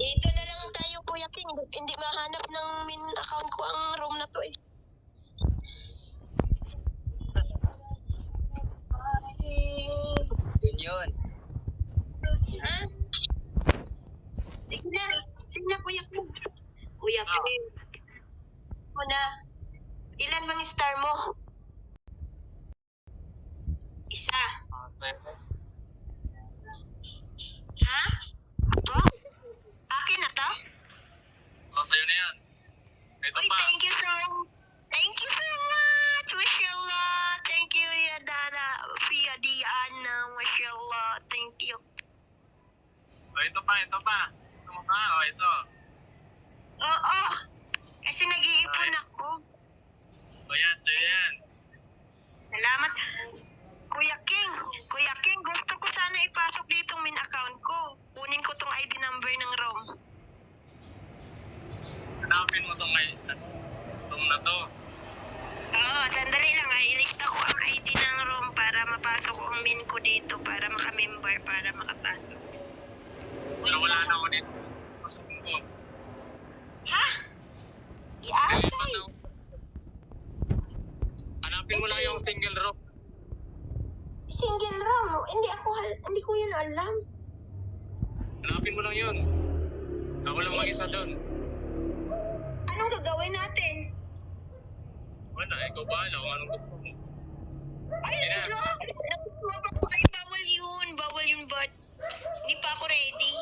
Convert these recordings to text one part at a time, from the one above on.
Dito na lang tayo, Kuya King. Hindi mahanap ng min account ko ang room na to eh. Yun. Ha? Sige na. Sige na, Kuya King. Kuya King. Muna. Ilan bang star mo? Isa. Ha? Ito? Akin na to? Sa'yo na yan. Ito Uy, pa. thank you so much. Mashallah. Thank you, ya Dada. Fia Diana. Mashallah. Thank you. Ito pa. Gusto mo pa? Ito. Oo. Kasi nag-iipon ako. Yan, sa'yo yan. Salamat. Kuya King, gusto ko sana ipasok dito min account ko. Kunin ko tong ID number ng ROM. Hanapin mo tong room na to. Oo, sandali lang. Ilista ko ang ID ng ROM para mapasok ko ang min ko dito para makamember, para makapasok. Pero wala na ako dito. Pasok ko. Ha? Iatay. Hanapin mo lang yung single room. Single ROM. Hindi ko yun alam. Hanapin mo lang yun. Ako lang mag-isa doon. Anong gagawin natin? Wala, ikaw bahala kung anong gusto mo. Ay, Yeah. Ay, bawal yun, but hindi pa ako ready.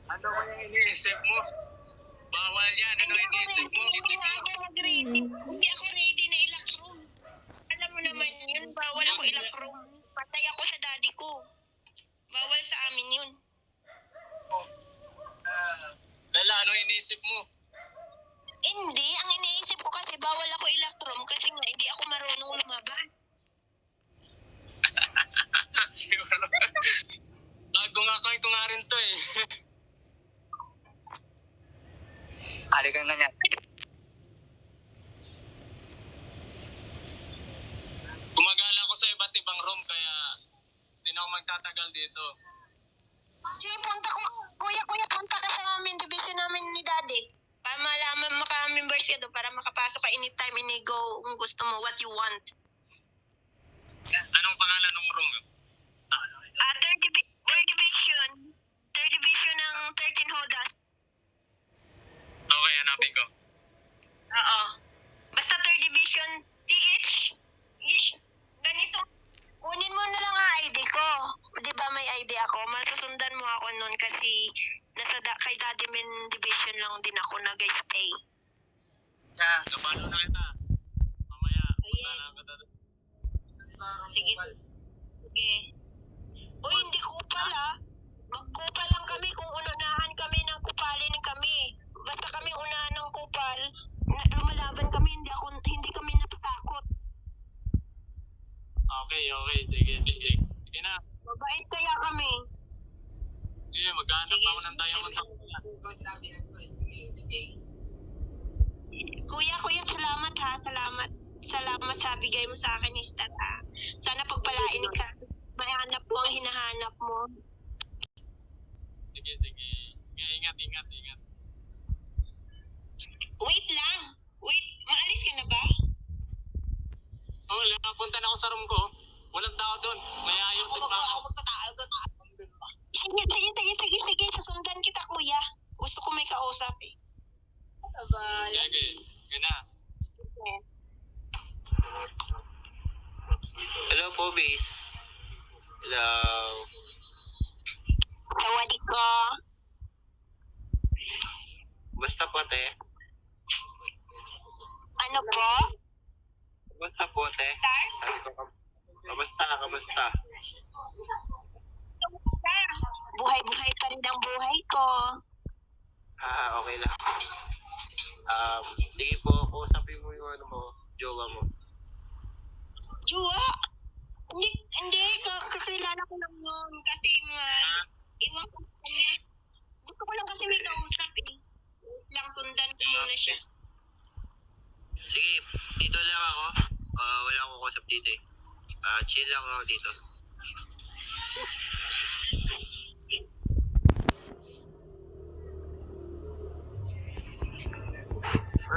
Ano ba yung iniisip mo? Bawal yan. Ano iniisip mo? Hindi ako ready na ilak room. Alam mo naman yun, bawal ako ilak room. Patay ako sa daddy ko. Bawal sa amin yun. Lala, ano iniisip mo? Hindi, ang iniisip ko kasi bawal ako ilak room kasi nga hindi ako marunong lumabas. Siguro. Bagong account ko nga rin to eh. Halikan na niya. Gumagala ako sa iba't ibang room kaya hindi na ako magtatagal dito. Sige, punta ka sa amin, division namin ni daddy. Para malaman maka-members ka doon, para makapasok ka anytime, inigo kung gusto mo, what you want. Anong pangalan ng room? Third division ng 13 Hodas. Okay, hanapin ko. Oo. Basta third division, TH. Ganito. Kunin mo na lang ang ID ko. Di ba may ID ako? Masusundan mo ako nun kasi kay Daddy Min division lang din ako nag-stay. Napalo na kita. Mamaya, punta na kita doon. Sige. Uy, hindi kupal ah. Magkupal lang kami kung unahan kami ng kupalin kami. Basta kami unahan ng kupal, lumalaban kami, hindi kami natatakot. Okay. Sige. Sige na. Mabait kaya kami. Sige, maghanap ako ng diamond sa kuya. Kuya, salamat ha. Salamat sa bigay mo sa akin ni Star ha. Sana pagpalain ka. Mahanap mo ang hinahanap mo. Sige. Ingat. Wait lang. Maalis ka na ba? Oh, punta na ako sa room ko. Walang tao doon. May ayusin pa ako. Sige. Susundan kita, kuya. Gusto ko may kausap eh. Sige na. Okay. Hello po, base. Hello. Sawadi ko. Basta po, te. Ano po? Basta po, te. Star? Sabi ko, kamusta? Buhay pa rin ang buhay ko. Okay lang. Sige po, kausapin mo yung jowa mo. Juwa? Hindi. Kakilala ko lang yun. Kasi iwan ko kanya. Gusto ko lang kasi may kausap eh. Wait lang, sundan ko muna siya. Sige, dito lang ako. Wala akong kausap dito eh. Chill lang ako dito.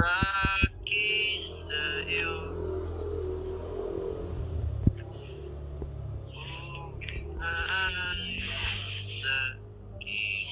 akin sa'yo. Ayon sa'kin.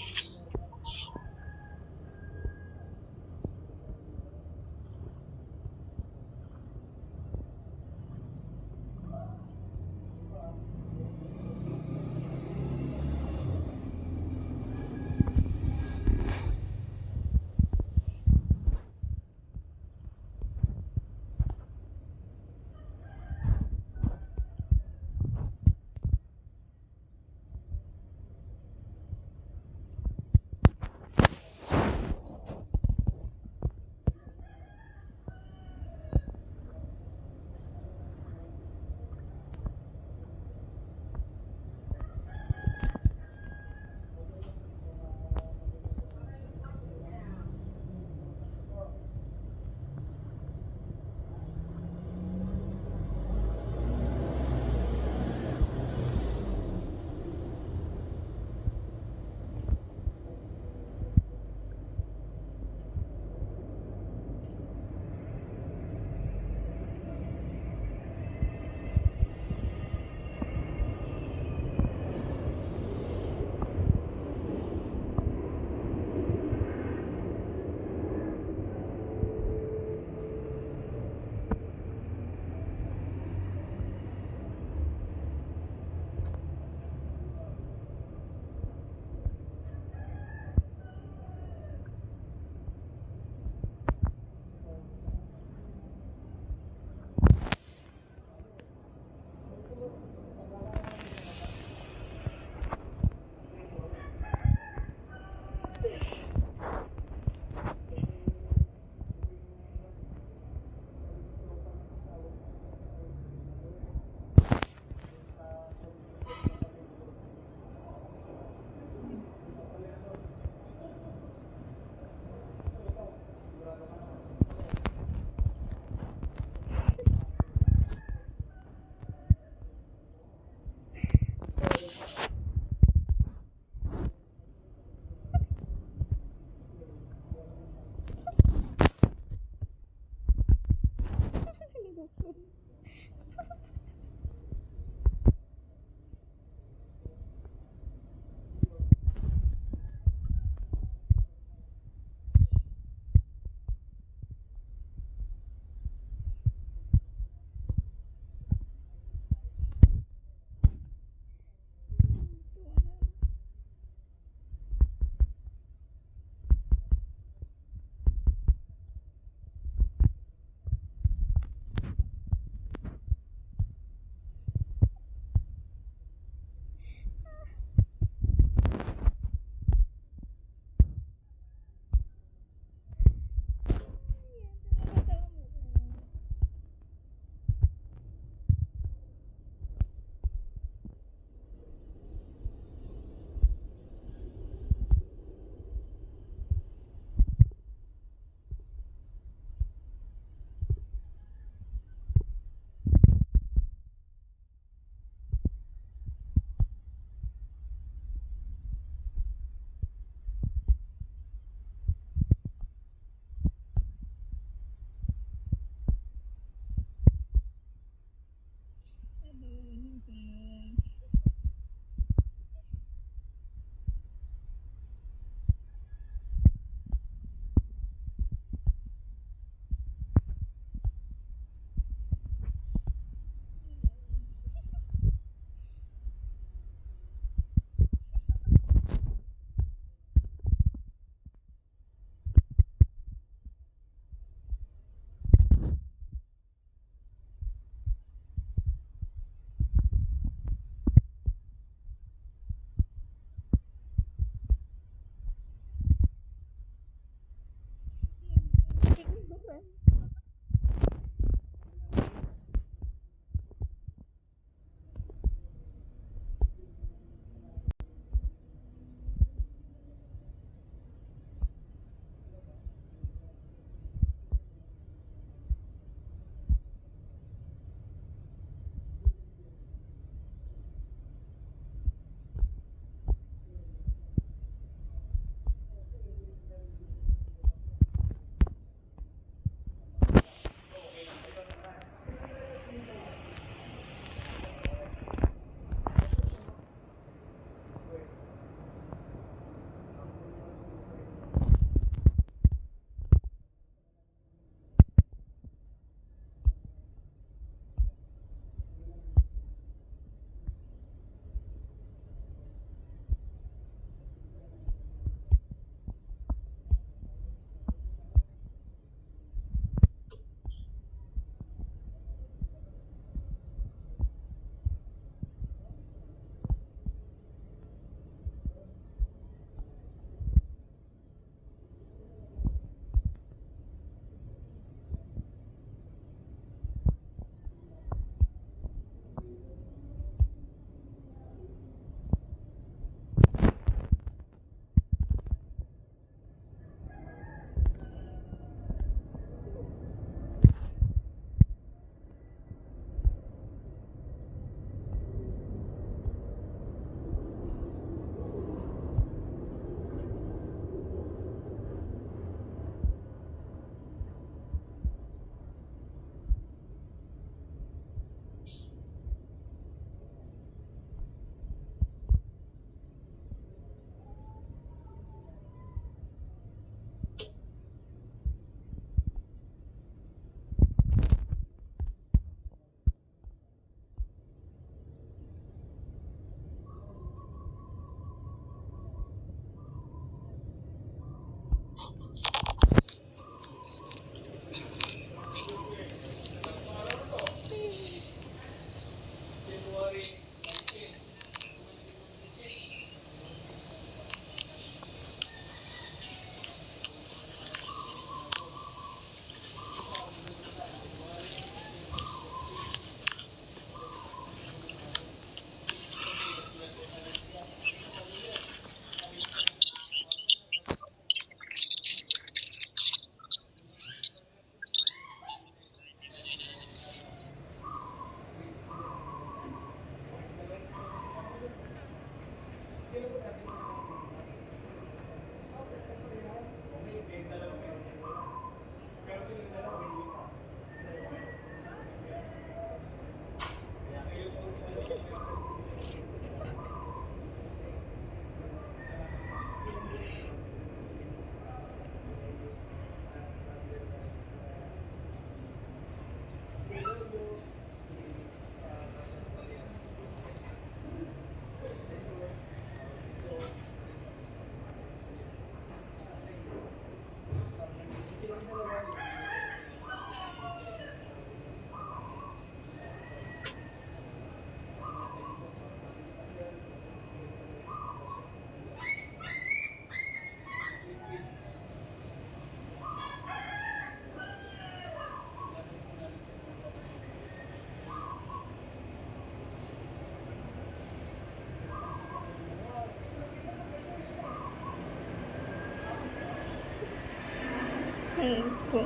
Ko.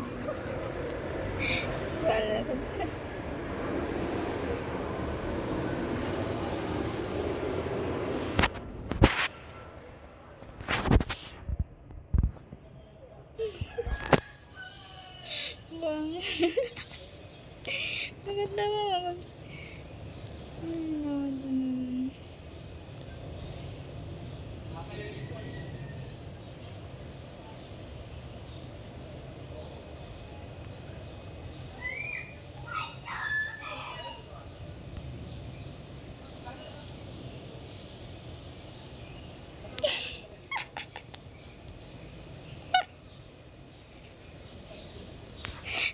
Wala ko dyan. Bang. Maganda ba mag...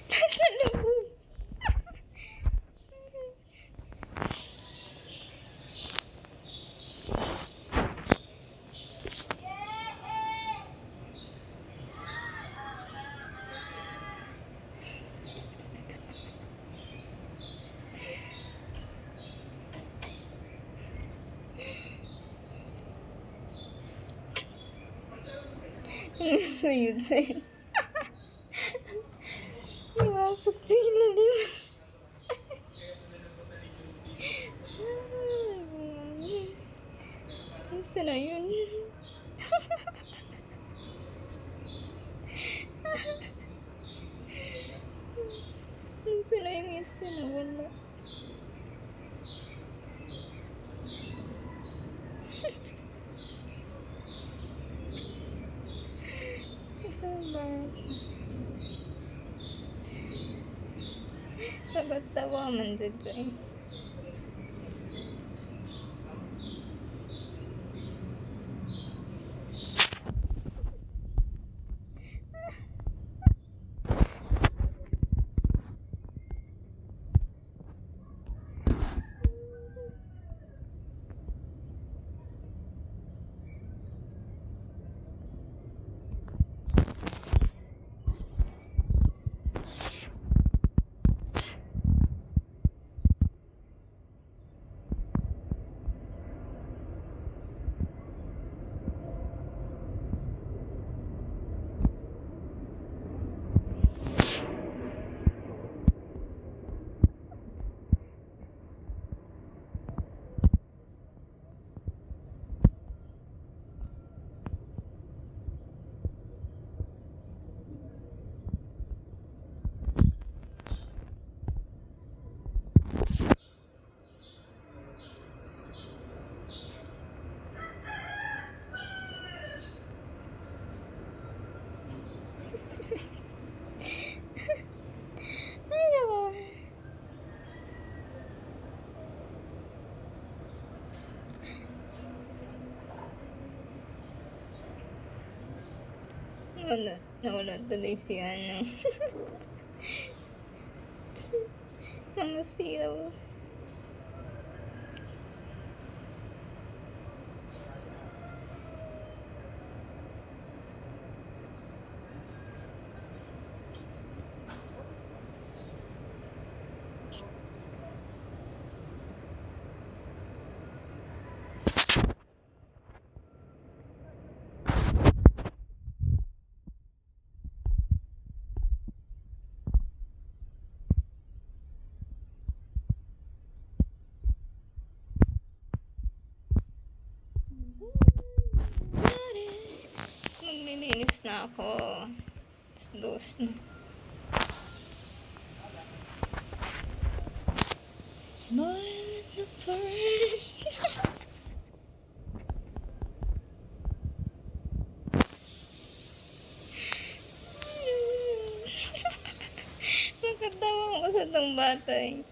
Nasa loob. Suyod sa'yo. Imasok sila, di ba? Isa na yun. Isa na yung isa na wala. Tawa man dyan ko eh. Nawala tuloy si ano. Mga siyaw. Maglilinis na ako. Dos na. Smile at the first. Magkatawa ko sa itong bata eh.